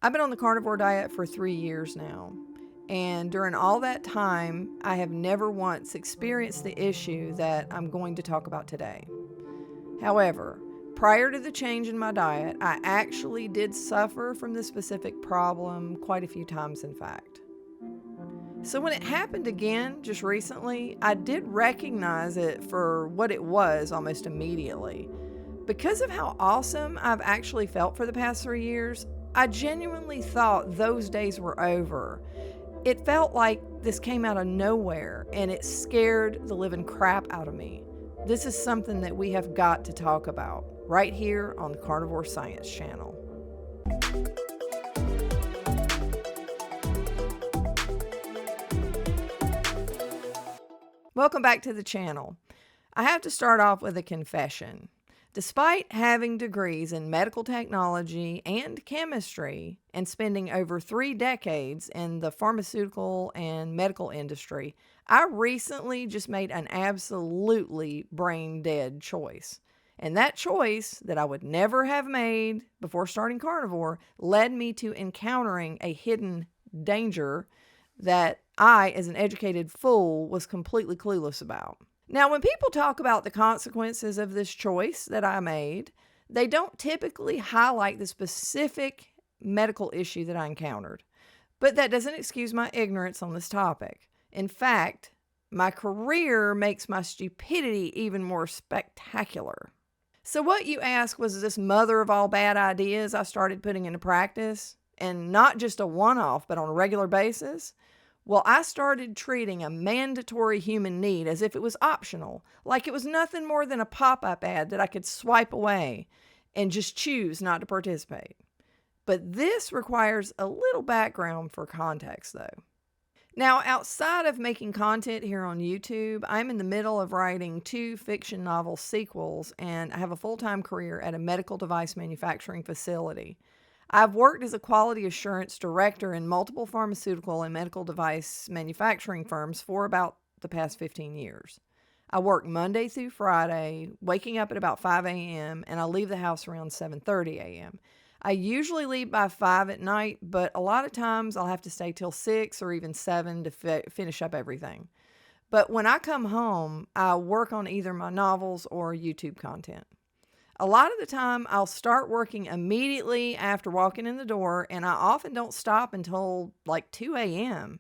I've been on the carnivore diet for 3 years now, and during all that time, I have never once experienced the issue that I'm going to talk about today. However, prior to the change in my diet, I actually did suffer from this specific problem quite a few times, in fact. So when it happened again just recently, I did recognize it for what it was almost immediately. Because of how awesome I've actually felt for the past 3 years, I genuinely thought those days were over. It felt like this came out of nowhere and it scared the living crap out of me. This is something that we have got to talk about right here on the Carnivore Science Channel. Welcome back to the channel. I have to start off with a confession. Despite having degrees in medical technology and chemistry and spending over 3 decades in the pharmaceutical and medical industry, I recently just made an absolutely brain-dead choice. And that choice that I would never have made before starting carnivore led me to encountering a hidden danger that I, as an educated fool, was completely clueless about. Now, when people talk about the consequences of this choice that I made, they don't typically highlight the specific medical issue that I encountered. But that doesn't excuse my ignorance on this topic. In fact, my career makes my stupidity even more spectacular. So what, you ask, was this mother of all bad ideas I started putting into practice? And not just a one-off, but on a regular basis? Well, I started treating a mandatory human need as if it was optional, like it was nothing more than a pop-up ad that I could swipe away and just choose not to participate. But this requires a little background for context, though. Now, outside of making content here on YouTube, I'm in the middle of writing 2 fiction novel sequels, and I have a full-time career at a medical device manufacturing facility. I've worked as a quality assurance director in multiple pharmaceutical and medical device manufacturing firms for about the past 15 years. I work Monday through Friday, waking up at about 5 a.m., and I leave the house around 7:30 a.m. I usually leave by 5 at night, but a lot of times I'll have to stay till 6 or even 7 to finish up everything. But when I come home, I work on either my novels or YouTube content. A lot of the time, I'll start working immediately after walking in the door, and I often don't stop until like 2 a.m.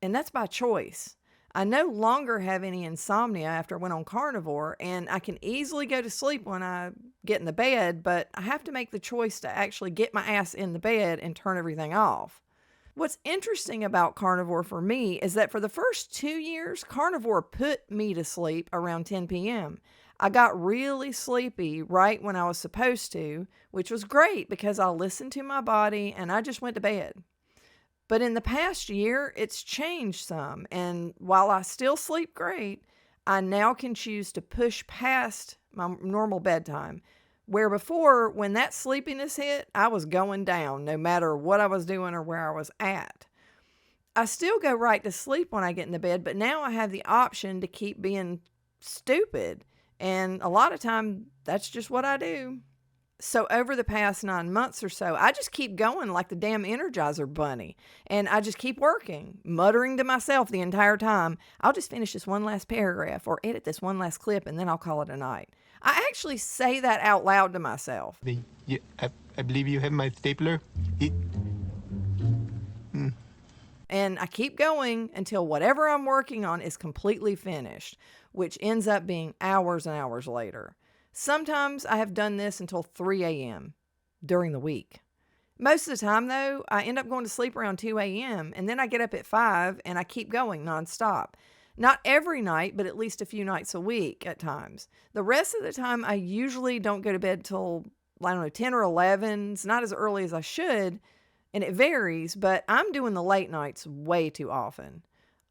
And that's by choice. I no longer have any insomnia after I went on carnivore, and I can easily go to sleep when I get in the bed, but I have to make the choice to actually get my ass in the bed and turn everything off. What's interesting about carnivore for me is that for the first 2 years, carnivore put me to sleep around 10 p.m. I got really sleepy right when I was supposed to, which was great because I listened to my body and I just went to bed. But in the past year, it's changed some, and while I still sleep great, I now can choose to push past my normal bedtime, where before, when that sleepiness hit, I was going down no matter what I was doing or where I was at. I still go right to sleep when I get in the bed, but now I have the option to keep being stupid. And a lot of time, that's just what I do. So over the past 9 months or so, I just keep going like the damn Energizer bunny. And I just keep working, muttering to myself the entire time, I'll just finish this one last paragraph or edit this one last clip and then I'll call it a night. I actually say that out loud to myself. I believe you have my stapler. And I keep going until whatever I'm working on is completely finished, which ends up being hours and hours later. Sometimes I have done this until 3 a.m. during the week. Most of the time, though, I end up going to sleep around 2 a.m. and then I get up at 5 and I keep going nonstop. Not every night, but at least a few nights a week at times. The rest of the time, I usually don't go to bed till, 10 or 11. It's not as early as I should, and it varies, but I'm doing the late nights way too often.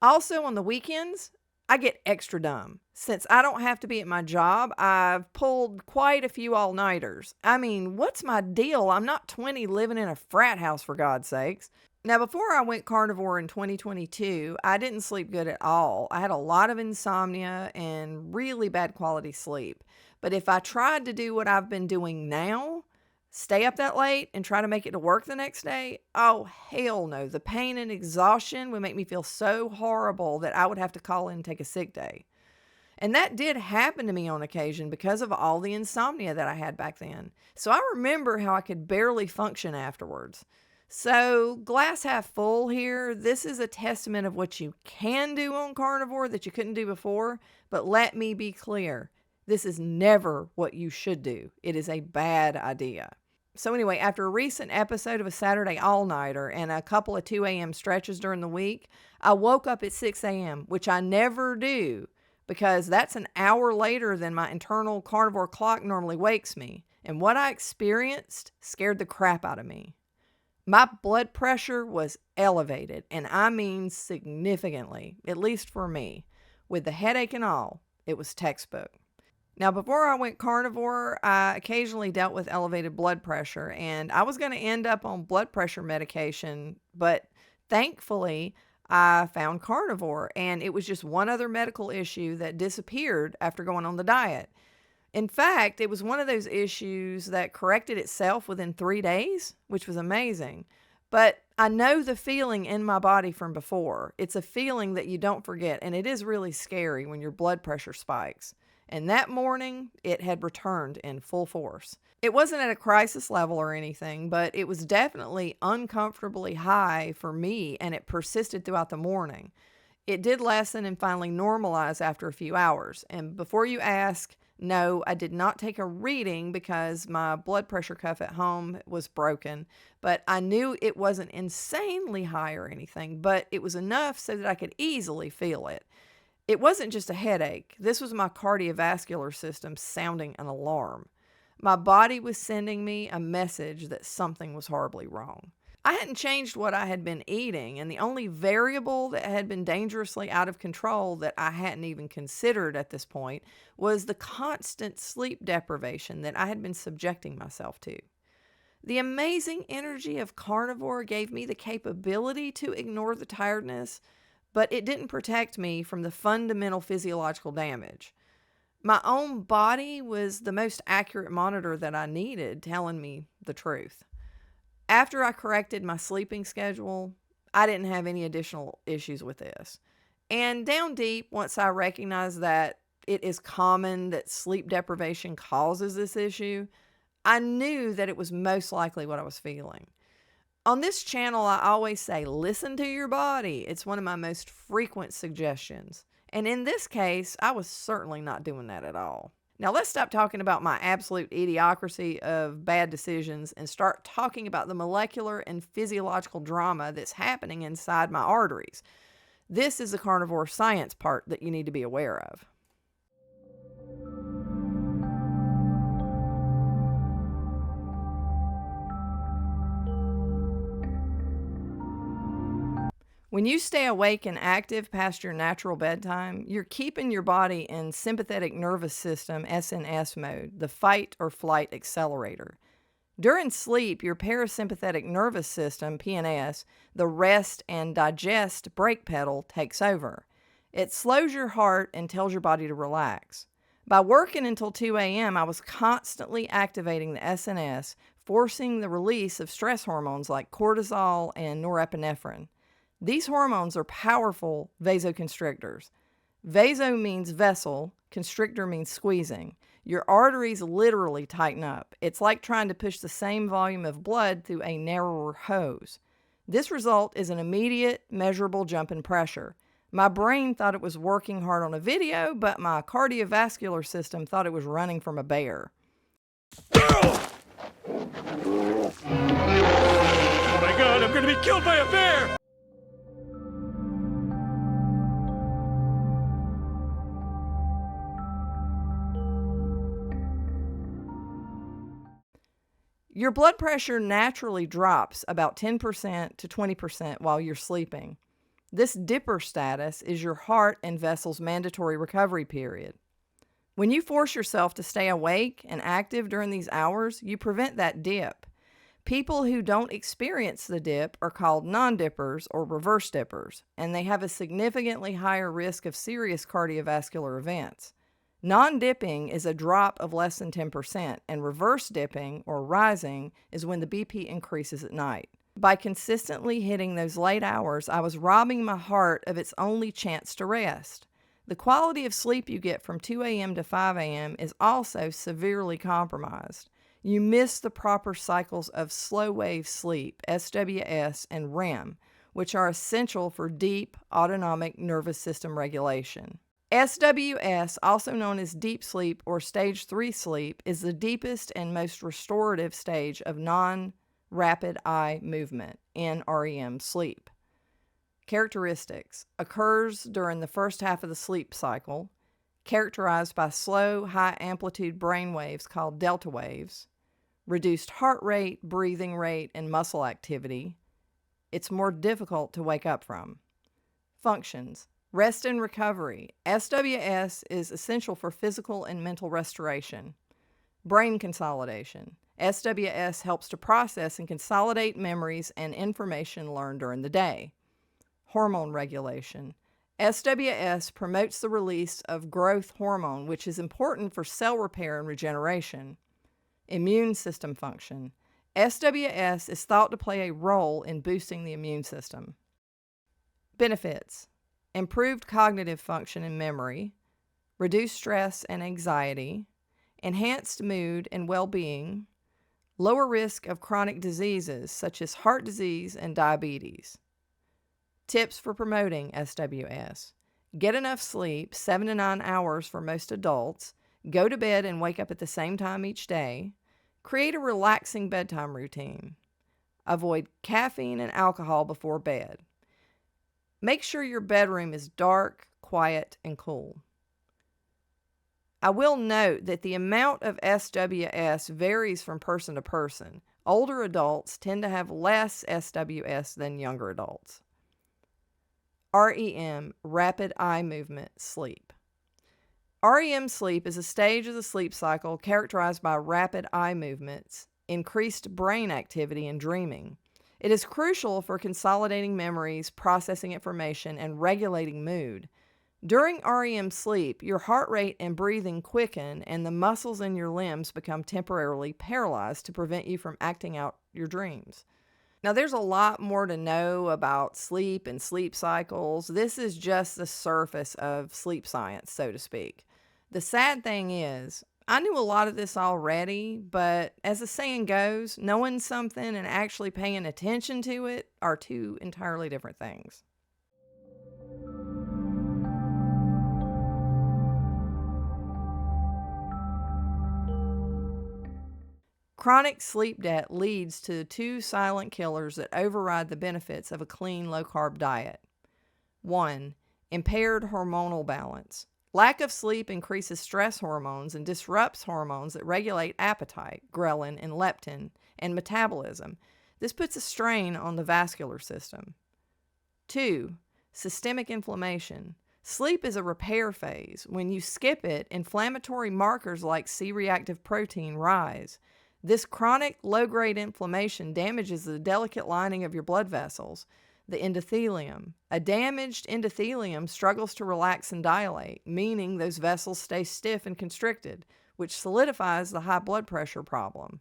Also, on the weekends, I get extra dumb. Since I don't have to be at my job, I've pulled quite a few all-nighters. I mean, what's my deal? I'm not 20 living in a frat house, for God's sakes. Now, before I went carnivore in 2022, I didn't sleep good at all. I had a lot of insomnia and really bad quality sleep. But if I tried to do what I've been doing now, Stay up that late and try to make it to work the next day? Oh, hell no. The pain and exhaustion would make me feel so horrible that I would have to call in and take a sick day. And that did happen to me on occasion because of all the insomnia that I had back then. So I remember how I could barely function afterwards. So, glass half full here. This is a testament of what you can do on Carnivore that you couldn't do before. But let me be clear, this is never what you should do. It is a bad idea. So anyway, after a recent episode of a Saturday all-nighter and a couple of 2 a.m. stretches during the week, I woke up at 6 a.m., which I never do because that's an hour later than my internal carnivore clock normally wakes me. And what I experienced scared the crap out of me. My blood pressure was elevated, and I mean significantly, at least for me. With the headache and all, it was textbook. Now, before I went carnivore, I occasionally dealt with elevated blood pressure, and I was going to end up on blood pressure medication, but thankfully, I found carnivore, and it was just one other medical issue that disappeared after going on the diet. In fact, it was one of those issues that corrected itself within 3 days, which was amazing. But I know the feeling in my body from before. It's a feeling that you don't forget, and it is really scary when your blood pressure spikes. And that morning, it had returned in full force. It wasn't at a crisis level or anything, but it was definitely uncomfortably high for me, and it persisted throughout the morning. It did lessen and finally normalize after a few hours. And before you ask, no, I did not take a reading because my blood pressure cuff at home was broken, but I knew it wasn't insanely high or anything, but it was enough so that I could easily feel it. It wasn't just a headache. This was my cardiovascular system sounding an alarm. My body was sending me a message that something was horribly wrong. I hadn't changed what I had been eating, and the only variable that had been dangerously out of control that I hadn't even considered at this point was the constant sleep deprivation that I had been subjecting myself to. The amazing energy of carnivore gave me the capability to ignore the tiredness, but it didn't protect me from the fundamental physiological damage. My own body was the most accurate monitor that I needed, telling me the truth. After I corrected my sleeping schedule, I didn't have any additional issues with this. And down deep, once I recognized that it is common that sleep deprivation causes this issue, I knew that it was most likely what I was feeling. On this channel, I always say, listen to your body. It's one of my most frequent suggestions. And in this case, I was certainly not doing that at all. Now let's stop talking about my absolute idiocracy of bad decisions and start talking about the molecular and physiological drama that's happening inside my arteries. This is the carnivore science part that you need to be aware of. When you stay awake and active past your natural bedtime, you're keeping your body in sympathetic nervous system SNS mode, the fight or flight accelerator. During sleep, your parasympathetic nervous system, PNS, the rest and digest brake pedal, takes over. It slows your heart and tells your body to relax. By working until 2 a.m., I was constantly activating the SNS, forcing the release of stress hormones like cortisol and norepinephrine. These hormones are powerful vasoconstrictors. Vaso means vessel, constrictor means squeezing. Your arteries literally tighten up. It's like trying to push the same volume of blood through a narrower hose. This result is an immediate, measurable jump in pressure. My brain thought it was working hard on a video, but my cardiovascular system thought it was running from a bear. Oh my God, I'm going to be killed by a bear! Your blood pressure naturally drops about 10% to 20% while you're sleeping. This dipper status is your heart and vessel's mandatory recovery period. When you force yourself to stay awake and active during these hours, you prevent that dip. People who don't experience the dip are called non-dippers or reverse dippers, and they have a significantly higher risk of serious cardiovascular events. Non-dipping is a drop of less than 10%, and reverse dipping, or rising, is when the BP increases at night. By consistently hitting those late hours, I was robbing my heart of its only chance to rest. The quality of sleep you get from 2 a.m. to 5 a.m. is also severely compromised. You miss the proper cycles of slow wave sleep, SWS, and REM, which are essential for deep autonomic nervous system regulation. SWS, also known as deep sleep or stage 3 sleep, is the deepest and most restorative stage of non-rapid eye movement, NREM sleep. Characteristics: occurs during the first half of the sleep cycle, characterized by slow, high-amplitude brain waves called delta waves, reduced heart rate, breathing rate, and muscle activity. It's more difficult to wake up from. Functions: rest and recovery. SWS is essential for physical and mental restoration. Brain consolidation. SWS helps to process and consolidate memories and information learned during the day. Hormone regulation. SWS promotes the release of growth hormone, which is important for cell repair and regeneration. Immune system function. SWS is thought to play a role in boosting the immune system. Benefits: improved cognitive function and memory, reduced stress and anxiety, enhanced mood and well-being, lower risk of chronic diseases such as heart disease and diabetes. Tips for promoting SWS: get enough sleep, 7 to 9 hours for most adults, go to bed and wake up at the same time each day, create a relaxing bedtime routine, avoid caffeine and alcohol before bed. Make sure your bedroom is dark, quiet, and cool. I will note that the amount of SWS varies from person to person. Older adults tend to have less SWS than younger adults. REM, rapid eye movement sleep. REM sleep is a stage of the sleep cycle characterized by rapid eye movements, increased brain activity, and dreaming. It is crucial for consolidating memories, processing information, and regulating mood. During REM sleep, your heart rate and breathing quicken, and the muscles in your limbs become temporarily paralyzed to prevent you from acting out your dreams. Now, there's a lot more to know about sleep and sleep cycles. This is just the surface of sleep science, so to speak. The sad thing is, I knew a lot of this already, but as the saying goes, knowing something and actually paying attention to it are two entirely different things. Chronic sleep debt leads to two silent killers that override the benefits of a clean, low-carb diet. 1. Impaired hormonal balance. Lack of sleep increases stress hormones and disrupts hormones that regulate appetite, ghrelin and leptin, and metabolism. This puts a strain on the vascular system. 2. Systemic inflammation. Sleep is a repair phase. When you skip it, inflammatory markers like C-reactive protein rise. This chronic low-grade inflammation damages the delicate lining of your blood vessels, the endothelium. A damaged endothelium struggles to relax and dilate, meaning those vessels stay stiff and constricted, which solidifies the high blood pressure problem.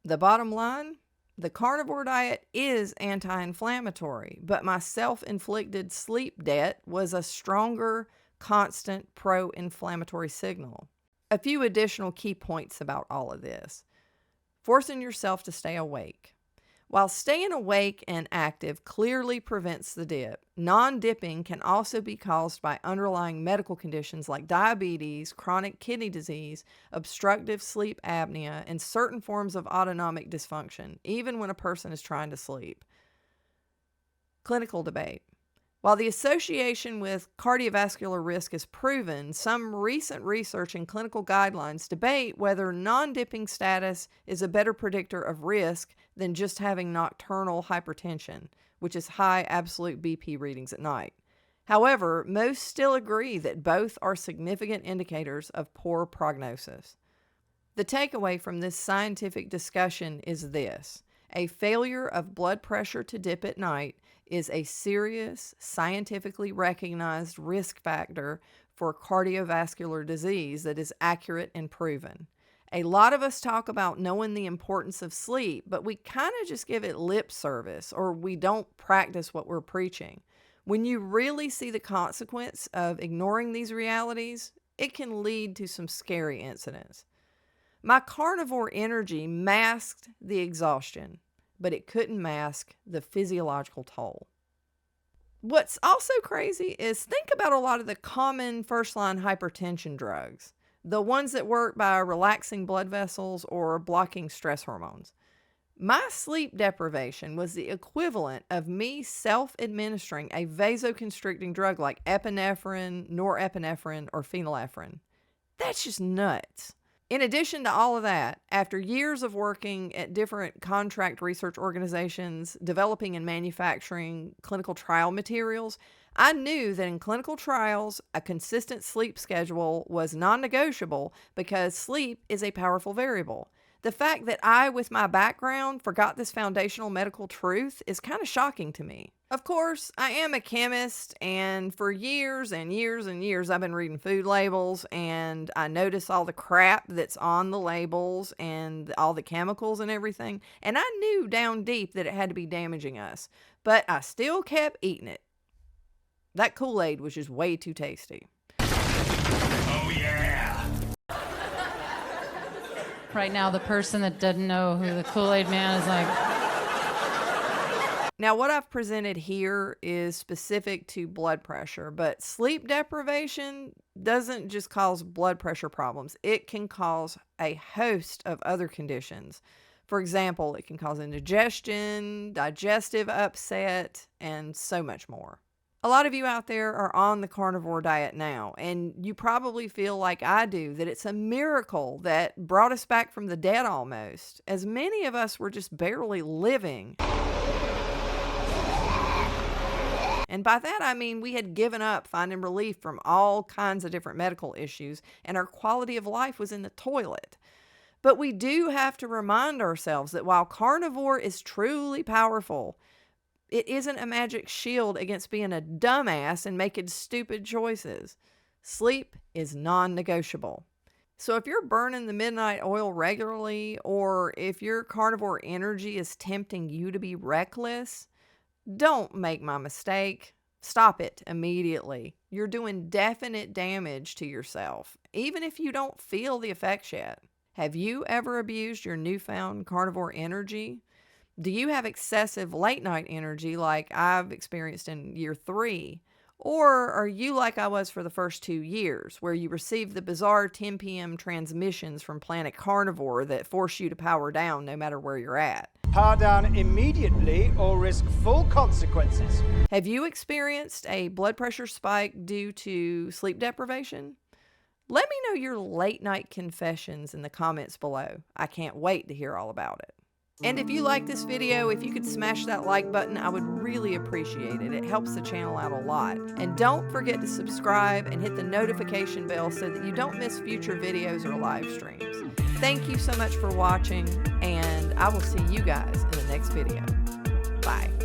The bottom line? The carnivore diet is anti-inflammatory, but my self-inflicted sleep debt was a stronger, constant pro-inflammatory signal. A few additional key points about all of this. Forcing yourself to stay awake. While staying awake and active clearly prevents the dip, non-dipping can also be caused by underlying medical conditions like diabetes, chronic kidney disease, obstructive sleep apnea, and certain forms of autonomic dysfunction, even when a person is trying to sleep. Clinical debate. While the association with cardiovascular risk is proven, some recent research and clinical guidelines debate whether non-dipping status is a better predictor of risk than just having nocturnal hypertension, which is high absolute BP readings at night. However, most still agree that both are significant indicators of poor prognosis. The takeaway from this scientific discussion is this: a failure of blood pressure to dip at night is a serious, scientifically recognized risk factor for cardiovascular disease that is accurate and proven. A lot of us talk about knowing the importance of sleep, but we kind of just give it lip service, or we don't practice what we're preaching. When you really see the consequence of ignoring these realities, it can lead to some scary incidents. My carnivore energy masked the exhaustion, but it couldn't mask the physiological toll. What's also crazy is think about a lot of the common first-line hypertension drugs, the ones that work by relaxing blood vessels or blocking stress hormones. My sleep deprivation was the equivalent of me self-administering a vasoconstricting drug like epinephrine, norepinephrine, or phenylephrine. That's just nuts. In addition to all of that, after years of working at different contract research organizations, developing and manufacturing clinical trial materials, I knew that in clinical trials, a consistent sleep schedule was non-negotiable because sleep is a powerful variable. The fact that I, with my background, forgot this foundational medical truth is kind of shocking to me. Of course, I am a chemist, and for years and years and years, I've been reading food labels, and I notice all the crap that's on the labels and all the chemicals and everything, and I knew down deep that it had to be damaging us, but I still kept eating it. That Kool-Aid was just way too tasty. Oh, yeah. Right now, the person that doesn't know who the Kool-Aid Man is like... Now, what I've presented here is specific to blood pressure, but sleep deprivation doesn't just cause blood pressure problems. It can cause a host of other conditions. For example, it can cause indigestion, digestive upset, and so much more. A lot of you out there are on the carnivore diet now, and you probably feel like I do, that it's a miracle that brought us back from the dead almost, as many of us were just barely living. And by that, I mean we had given up finding relief from all kinds of different medical issues, and our quality of life was in the toilet. But we do have to remind ourselves that while carnivore is truly powerful, it isn't a magic shield against being a dumbass and making stupid choices. Sleep is non-negotiable. So if you're burning the midnight oil regularly, or if your carnivore energy is tempting you to be reckless, don't make my mistake. Stop it immediately. You're doing definite damage to yourself, even if you don't feel the effects yet. Have you ever abused your newfound carnivore energy? Do you have excessive late night energy like I've experienced in year 3? Or are you like I was for the first 2 years, where you received the bizarre 10 p.m. transmissions from Planet Carnivore that force you to power down no matter where you're at? Power down immediately or risk full consequences. Have you experienced a blood pressure spike due to sleep deprivation? Let me know your late night confessions in the comments below. I can't wait to hear all about it. And if you like this video, if you could smash that like button, I would really appreciate it. It helps the channel out a lot. And don't forget to subscribe and hit the notification bell so that you don't miss future videos or live streams. Thank you so much for watching, and I will see you guys in the next video. Bye.